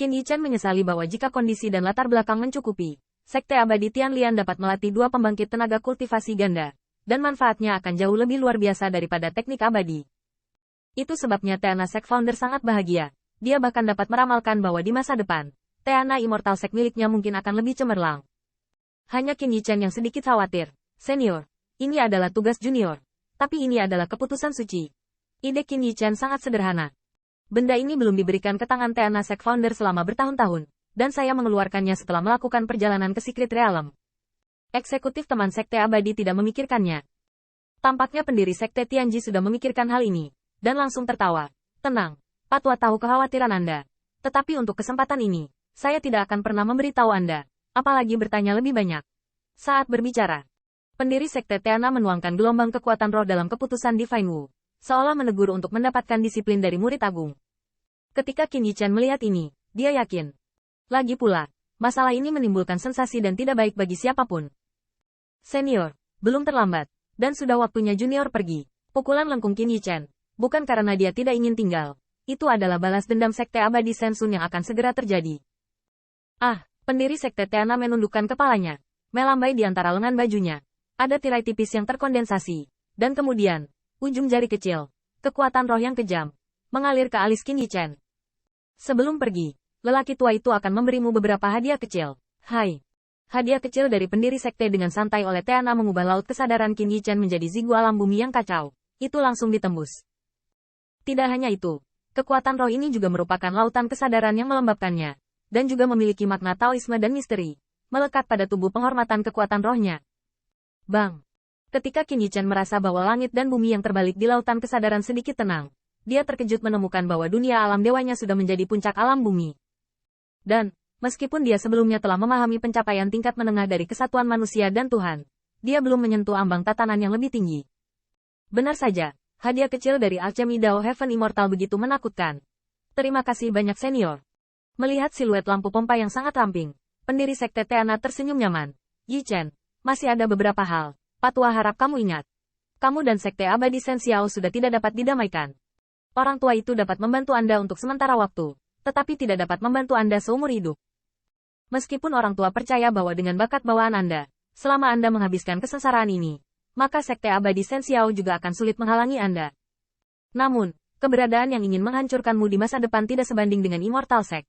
Qin Yichen menyesali bahwa jika kondisi dan latar belakang mencukupi, Sekte Abadi Tianlian dapat melatih dua pembangkit tenaga kultivasi ganda, dan manfaatnya akan jauh lebih luar biasa daripada teknik abadi. Itu sebabnya Teana Sek Founder sangat bahagia. Dia bahkan dapat meramalkan bahwa di masa depan, Teana Immortal Sek miliknya mungkin akan lebih cemerlang. Hanya Qin Yichen yang sedikit khawatir. Senior, ini adalah tugas junior. Tapi ini adalah keputusan suci. Ide Qin Yichen sangat sederhana. Benda ini belum diberikan ke tangan Teana Sek Founder selama bertahun-tahun, dan saya mengeluarkannya setelah melakukan perjalanan ke Secret Realm. Eksekutif teman Sekte Abadi tidak memikirkannya. Tampaknya pendiri Sekte Tianji sudah memikirkan hal ini, dan langsung tertawa. Tenang, Patwa tahu kekhawatiran Anda. Tetapi untuk kesempatan ini, saya tidak akan pernah memberitahu Anda, apalagi bertanya lebih banyak. Saat berbicara, pendiri Sekte Teana menuangkan gelombang kekuatan roh dalam keputusan Divine Wu, seolah menegur untuk mendapatkan disiplin dari murid agung. Ketika Qin Yichen melihat ini, dia yakin. Lagi pula, masalah ini menimbulkan sensasi dan tidak baik bagi siapapun. Senior, belum terlambat, dan sudah waktunya junior pergi. Pukulan lengkung Qin Yichen, bukan karena dia tidak ingin tinggal. Itu adalah balas dendam Sekte Abadi Sensun yang akan segera terjadi. Ah, pendiri Sekte Teana menundukkan kepalanya, melambai di antara lengan bajunya. Ada tirai tipis yang terkondensasi, dan kemudian, ujung jari kecil, kekuatan roh yang kejam, mengalir ke alis Qin Yichen. Sebelum pergi, lelaki tua itu akan memberimu beberapa hadiah kecil. Hai. Hadiah kecil dari pendiri sekte dengan santai oleh Teana mengubah laut kesadaran Qin Yichen menjadi zigu alam bumi yang kacau. Itu langsung ditembus. Tidak hanya itu, kekuatan roh ini juga merupakan lautan kesadaran yang melembabkannya, dan juga memiliki makna Taoisme dan misteri, melekat pada tubuh penghormatan kekuatan rohnya. Bang! Ketika Qin Yichen merasa bahwa langit dan bumi yang terbalik di lautan kesadaran sedikit tenang, dia terkejut menemukan bahwa dunia alam dewanya sudah menjadi puncak alam bumi. Dan, meskipun dia sebelumnya telah memahami pencapaian tingkat menengah dari kesatuan manusia dan Tuhan, dia belum menyentuh ambang tatanan yang lebih tinggi. Benar saja, hadiah kecil dari Alchemy Dao Heaven Immortal begitu menakutkan. Terima kasih banyak senior. Melihat siluet lampu pompa yang sangat ramping, pendiri Sekte Teana tersenyum nyaman. Yichen, masih ada beberapa hal. Patwa harap kamu ingat. Kamu dan Sekte Abadi Sen Xiao sudah tidak dapat didamaikan. Orang tua itu dapat membantu Anda untuk sementara waktu, tetapi tidak dapat membantu Anda seumur hidup. Meskipun orang tua percaya bahwa dengan bakat bawaan Anda, selama Anda menghabiskan kesengsaraan ini, maka Sekte Abadi Sen Xiao juga akan sulit menghalangi Anda. Namun, keberadaan yang ingin menghancurkanmu di masa depan tidak sebanding dengan Immortal Sect.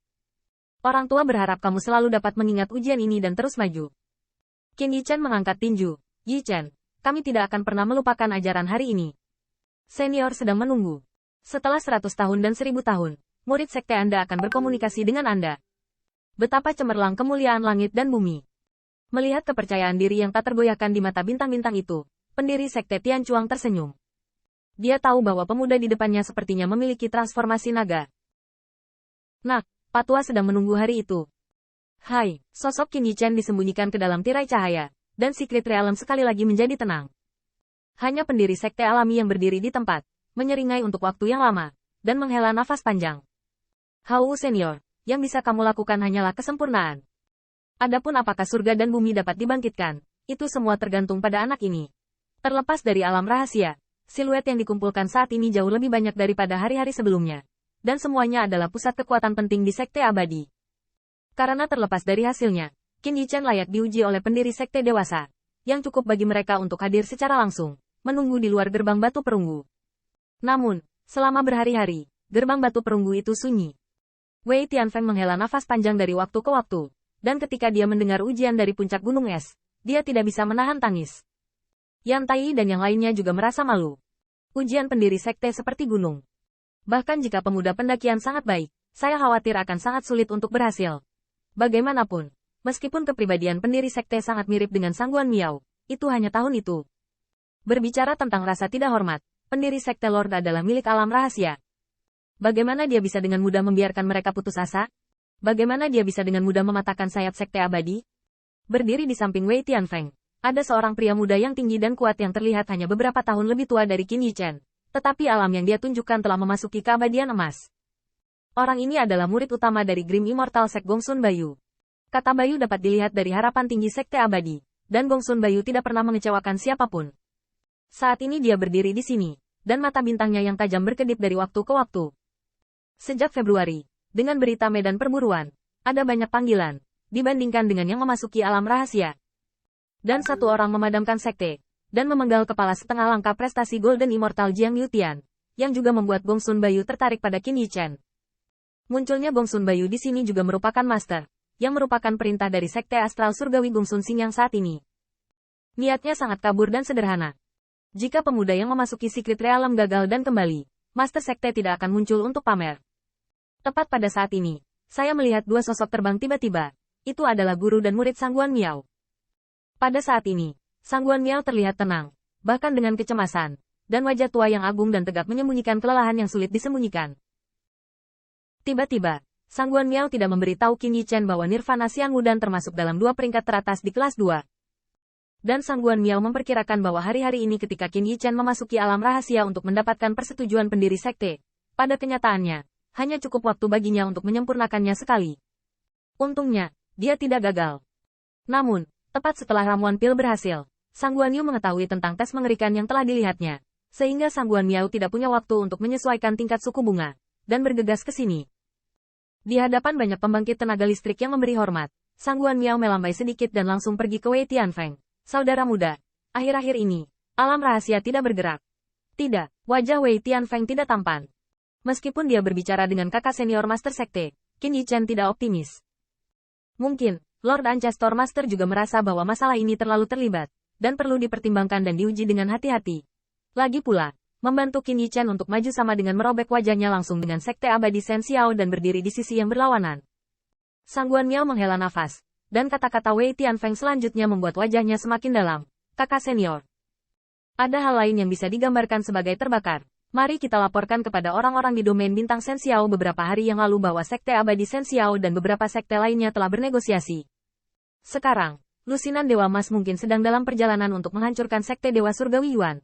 Orang tua berharap kamu selalu dapat mengingat ujian ini dan terus maju. Qin Yichen mengangkat tinju. Yichen, kami tidak akan pernah melupakan ajaran hari ini. Senior sedang menunggu. Setelah 100 tahun dan 1000 tahun, murid sekte Anda akan berkomunikasi dengan Anda. Betapa cemerlang kemuliaan langit dan bumi. Melihat kepercayaan diri yang tak tergoyahkan di mata bintang-bintang itu, pendiri sekte Tian Chuang tersenyum. Dia tahu bahwa pemuda di depannya sepertinya memiliki transformasi naga. Nak, Patwa sedang menunggu hari itu. Hai, sosok Qin Yichen disembunyikan ke dalam tirai cahaya. Dan Secret Realm sekali lagi menjadi tenang. Hanya pendiri sekte alami yang berdiri di tempat, menyeringai untuk waktu yang lama, dan menghela nafas panjang. Hau senior, yang bisa kamu lakukan hanyalah kesempurnaan. Adapun apakah surga dan bumi dapat dibangkitkan, itu semua tergantung pada anak ini. Terlepas dari alam rahasia, siluet yang dikumpulkan saat ini jauh lebih banyak daripada hari-hari sebelumnya. Dan semuanya adalah pusat kekuatan penting di sekte abadi. Karena terlepas dari hasilnya, Qin Yichen layak diuji oleh pendiri sekte dewasa, yang cukup bagi mereka untuk hadir secara langsung, menunggu di luar gerbang batu perunggu. Namun, selama berhari-hari, gerbang batu perunggu itu sunyi. Wei Tianfeng menghela nafas panjang dari waktu ke waktu, dan ketika dia mendengar ujian dari puncak gunung es, dia tidak bisa menahan tangis. Yan Tai dan yang lainnya juga merasa malu. Ujian pendiri sekte seperti gunung. Bahkan jika pemuda pendakian sangat baik, saya khawatir akan sangat sulit untuk berhasil. Bagaimanapun, meskipun kepribadian pendiri sekte sangat mirip dengan Sangguan Miao, itu hanya tahun itu. Berbicara tentang rasa tidak hormat, pendiri sekte Lord adalah milik alam rahasia. Bagaimana dia bisa dengan mudah membiarkan mereka putus asa? Bagaimana dia bisa dengan mudah mematahkan sayap sekte abadi? Berdiri di samping Wei Tianfeng, ada seorang pria muda yang tinggi dan kuat yang terlihat hanya beberapa tahun lebih tua dari Qin Yichen, tetapi alam yang dia tunjukkan telah memasuki keabadian emas. Orang ini adalah murid utama dari Grim Immortal Sect Gongsun Bayu. Kata Bayu dapat dilihat dari harapan tinggi sekte abadi, dan Gongsun Bayu tidak pernah mengecewakan siapapun. Saat ini dia berdiri di sini, dan mata bintangnya yang tajam berkedip dari waktu ke waktu. Sejak Februari, Dengan berita medan perburuan, ada banyak panggilan, dibandingkan dengan yang memasuki alam rahasia. Dan satu orang memadamkan sekte, dan memenggal kepala setengah langkah prestasi Golden Immortal Jiang Yutian, yang juga membuat Gong Sun Bayu tertarik pada Qin Yichen. Munculnya Gong Sun Bayu di sini juga merupakan master, yang merupakan perintah dari Sekte Astral Surgawi Gong Sun Xing yang saat ini. Niatnya sangat kabur dan sederhana. Jika pemuda yang memasuki Secret Realm gagal dan kembali, Master Sekte tidak akan muncul untuk pamer. Tepat pada saat ini, saya melihat dua sosok terbang tiba-tiba. Itu adalah guru dan murid Sangguan Miao. Pada saat ini, Sangguan Miao terlihat tenang, bahkan dengan kecemasan, dan wajah tua yang agung dan tegap menyembunyikan kelelahan yang sulit disembunyikan. Tiba-tiba, Sangguan Miao tidak memberitahu Qin Yichen bahwa Nirvana Xian Wudan termasuk dalam 2 peringkat teratas di kelas 2. Dan Sangguan Miao memperkirakan bahwa hari-hari ini ketika Qin Yichen memasuki alam rahasia untuk mendapatkan persetujuan pendiri sekte, pada kenyataannya, hanya cukup waktu baginya untuk menyempurnakannya sekali. Untungnya, dia tidak gagal. Namun, tepat setelah ramuan pil berhasil, Sangguan Yu mengetahui tentang tes mengerikan yang telah dilihatnya, sehingga Sangguan Miao tidak punya waktu untuk menyesuaikan tingkat suku bunga, dan bergegas ke sini. Di hadapan banyak pembangkit tenaga listrik yang memberi hormat, Sangguan Miao melambai sedikit dan langsung pergi ke Wei Tianfeng. Saudara muda, akhir-akhir ini, alam rahasia tidak bergerak. Tidak, wajah Wei Tianfeng tidak tampan. Meskipun dia berbicara dengan kakak senior Master Sekte, Qin Yichen tidak optimis. Mungkin, Lord Ancestor Master juga merasa bahwa masalah ini terlalu terlibat, dan perlu dipertimbangkan dan diuji dengan hati-hati. Lagi pula, membantu Qin Yichen untuk maju sama dengan merobek wajahnya langsung dengan Sekte Abadi Shen Xiao dan berdiri di sisi yang berlawanan. Sangguan Miao menghela nafas, dan kata-kata Wei Tianfeng selanjutnya membuat wajahnya semakin dalam. Kakak senior. Ada hal lain yang bisa digambarkan sebagai terbakar. Mari kita laporkan kepada orang-orang di domain bintang Shen Xiao beberapa hari yang lalu bahwa Sekte Abadi Shen Xiao dan beberapa sekte lainnya telah bernegosiasi. Sekarang, lusinan Dewa Mas mungkin sedang dalam perjalanan untuk menghancurkan Sekte Dewa Surgawi Yuan.